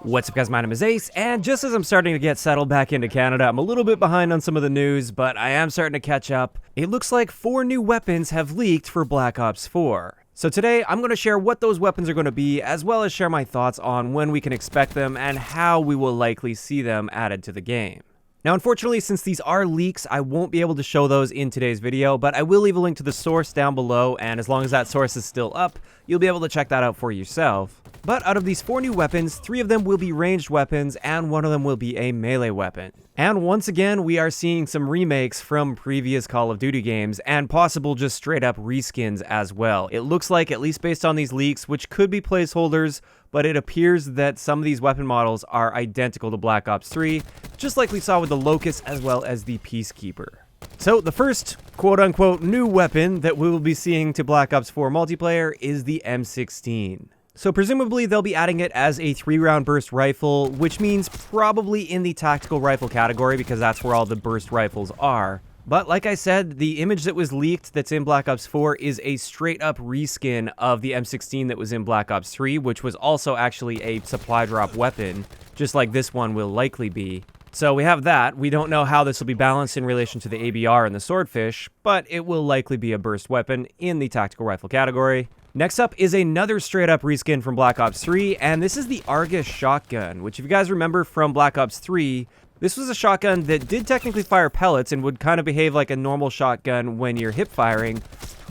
What's up guys, my name is Ace, and just as I'm starting to get settled back into Canada, I'm a little bit behind on some of the news, but I am starting to catch up. It looks like 4 new weapons have leaked for Black Ops 4. So today, I'm going to share what those weapons are going to be, as well as share my thoughts on when we can expect them and how we will likely see them added to the game. Now, unfortunately, since these are leaks, I won't be able to show those in today's video, but I will leave a link to the source down below, and as long as that source is still up, you'll be able to check that out for yourself. But out of these 4 new weapons, 3 of them will be ranged weapons, and 1 of them will be a melee weapon. And once again, we are seeing some remakes from previous Call of Duty games, and possible just straight up reskins as well. It looks like, at least based on these leaks, which could be placeholders, but it appears that some of these weapon models are identical to Black Ops 3, just like we saw with the Locust as well as the Peacekeeper. So the first quote-unquote new weapon that we will be seeing to Black Ops 4 multiplayer is the M16. So presumably they'll be adding it as a 3-round burst rifle, which means probably in the tactical rifle category because that's where all the burst rifles are. But like I said, the image that was leaked that's in Black Ops 4 is a straight up reskin of the M16 that was in Black Ops 3, which was also actually a supply drop weapon, just like this one will likely be. So we have that. We don't know how this will be balanced in relation to the ABR and the Swordfish, but it will likely be a burst weapon in the tactical rifle category. Next up is another straight up reskin from Black Ops 3, and this is the Argos Shotgun, which if you guys remember from Black Ops 3, this was a shotgun that did technically fire pellets and would kind of behave like a normal shotgun when you're hip firing,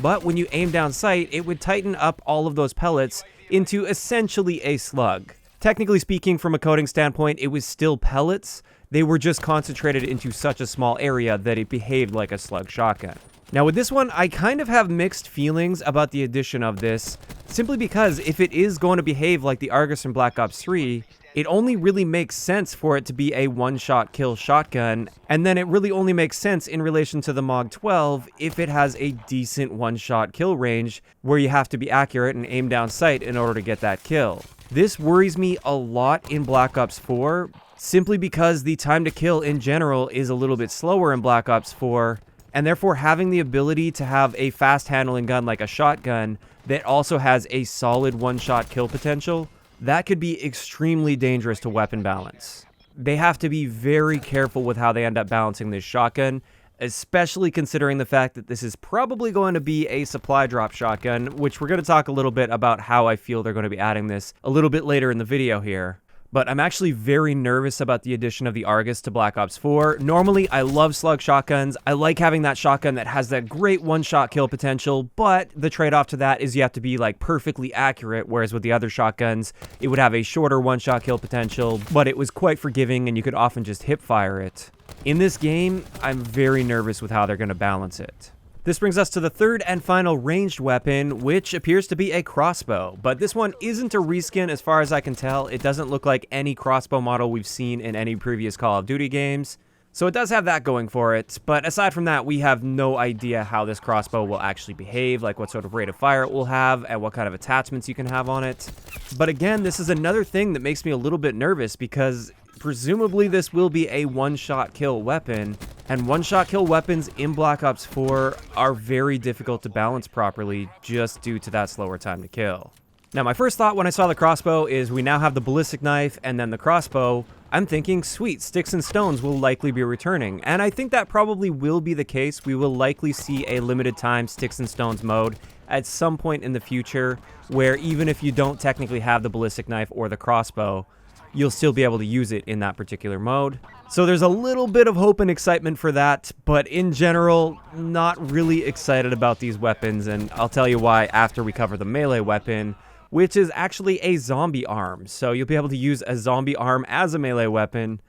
but when you aim down sight, it would tighten up all of those pellets into essentially a slug. Technically speaking, from a coding standpoint, it was still pellets. They were just concentrated into such a small area that it behaved like a slug shotgun. Now with this one, I kind of have mixed feelings about the addition of this, simply because if it is going to behave like the Argos from Black Ops 3, it only really makes sense for it to be a one-shot kill shotgun, and then it really only makes sense in relation to the MOG 12 if it has a decent one-shot kill range where you have to be accurate and aim down sight in order to get that kill. This worries me a lot in Black Ops 4, simply because the time to kill in general is a little bit slower in Black Ops 4, and therefore having the ability to have a fast handling gun like a shotgun that also has a solid one-shot kill potential, that could be extremely dangerous to weapon balance. They have to be very careful with how they end up balancing this shotgun, especially considering the fact that this is probably going to be a supply drop shotgun, which we're going to talk a little bit about how I feel they're going to be adding this a little bit later in the video here. But I'm actually very nervous about the addition of the Argos to Black Ops 4. Normally, I love slug shotguns. I like having that shotgun that has that great one-shot kill potential, but the trade-off to that is you have to be like perfectly accurate, whereas with the other shotguns, it would have a shorter one-shot kill potential, but it was quite forgiving and you could often just hip-fire it. In this game, I'm very nervous with how they're going to balance it. This brings us to the third and final ranged weapon, which appears to be a crossbow. But this one isn't a reskin as far as I can tell. It doesn't look like any crossbow model we've seen in any previous Call of Duty games. So it does have that going for it. But aside from that, we have no idea how this crossbow will actually behave, like what sort of rate of fire it will have, and what kind of attachments you can have on it. But again, this is another thing that makes me a little bit nervous because presumably this will be a one-shot kill weapon, and one-shot kill weapons in Black Ops 4 are very difficult to balance properly just due to that slower time to kill. Now my first thought when I saw the crossbow is we now have the ballistic knife and then the crossbow. I'm thinking, sweet, sticks and stones will likely be returning, and I think that probably will be the case. We will likely see a limited time sticks and stones mode at some point in the future where even if you don't technically have the ballistic knife or the crossbow, you'll still be able to use it in that particular mode. So there's a little bit of hope and excitement for that, but in general, not really excited about these weapons, and I'll tell you why after we cover the melee weapon, which is actually a zombie arm. So you'll be able to use a zombie arm as a melee weapon.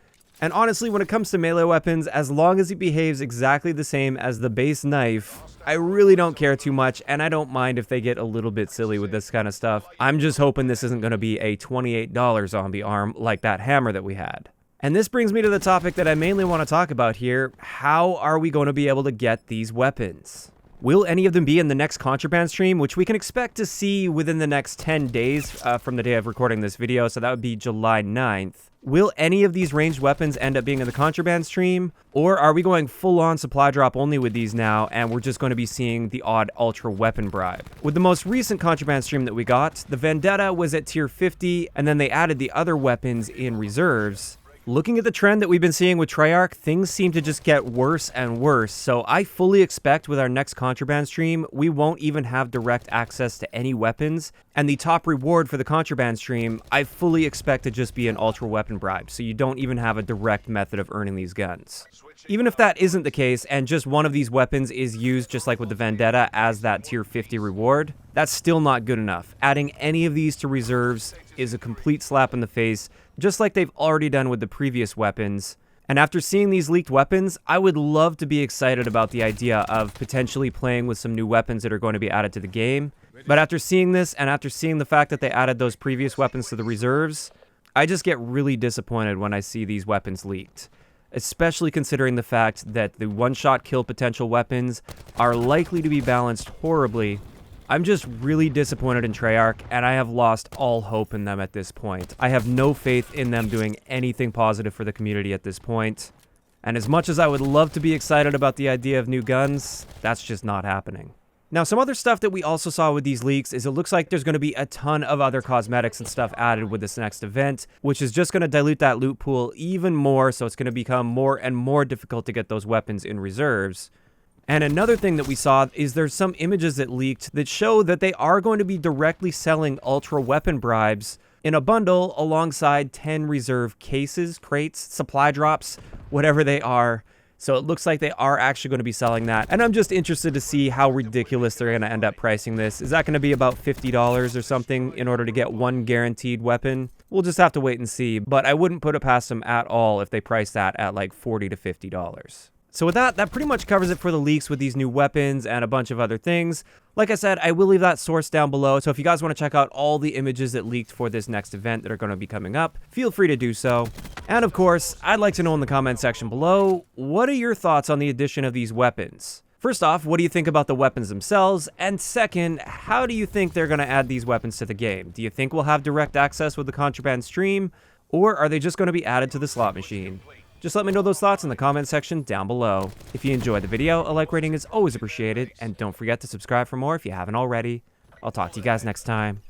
And honestly, when it comes to melee weapons, as long as it behaves exactly the same as the base knife, I really don't care too much, and I don't mind if they get a little bit silly with this kind of stuff. I'm just hoping this isn't going to be a $28 zombie arm like that hammer that we had. And this brings me to the topic that I mainly want to talk about here. How are we going to be able to get these weapons? Will any of them be in the next contraband stream, which we can expect to see within the next 10 days from the day of recording this video, so that would be July 9th. Will any of these ranged weapons end up being in the contraband stream, or are we going full-on supply drop only with these now, and we're just going to be seeing the odd ultra weapon bribe? With the most recent contraband stream that we got, the Vendetta was at tier 50, and then they added the other weapons in reserves. Looking at the trend that we've been seeing with Treyarch, things seem to just get worse and worse, so I fully expect with our next contraband stream, we won't even have direct access to any weapons, and the top reward for the contraband stream, I fully expect to just be an ultra weapon bribe, so you don't even have a direct method of earning these guns. Even if that isn't the case, and just one of these weapons is used just like with the Vendetta as that tier 50 reward, that's still not good enough. Adding any of these to reserves is a complete slap in the face, just like they've already done with the previous weapons. And after seeing these leaked weapons, I would love to be excited about the idea of potentially playing with some new weapons that are going to be added to the game. But after seeing this, and after seeing the fact that they added those previous weapons to the reserves, I just get really disappointed when I see these weapons leaked. Especially considering the fact that the one-shot kill potential weapons are likely to be balanced horribly. I'm just really disappointed in Treyarch, and I have lost all hope in them at this point. I have no faith in them doing anything positive for the community at this point. And as much as I would love to be excited about the idea of new guns, that's just not happening. Now, some other stuff that we also saw with these leaks is it looks like there's going to be a ton of other cosmetics and stuff added with this next event, which is just going to dilute that loot pool even more, so it's going to become more and more difficult to get those weapons in reserves. And another thing that we saw is there's some images that leaked that show that they are going to be directly selling ultra weapon bribes in a bundle alongside 10 reserve cases, crates, supply drops, whatever they are. So it looks like they are actually going to be selling that. And I'm just interested to see how ridiculous they're going to end up pricing this. Is that going to be about $50 or something in order to get one guaranteed weapon? We'll just have to wait and see. But I wouldn't put it past them at all if they price that at like $40 to $50. So with that pretty much covers it for the leaks with these new weapons and a bunch of other things. Like I said, I will leave that source down below, so if you guys want to check out all the images that leaked for this next event that are going to be coming up, feel free to do so. And of course, I'd like to know in the comment section below, what are your thoughts on the addition of these weapons? First off, what do you think about the weapons themselves? And second, how do you think they're going to add these weapons to the game? Do you think we'll have direct access with the contraband stream, or are they just going to be added to the slot machine? Just let me know those thoughts in the comment section down below. If you enjoyed the video, a like rating is always appreciated, and don't forget to subscribe for more if you haven't already. I'll talk to you guys next time.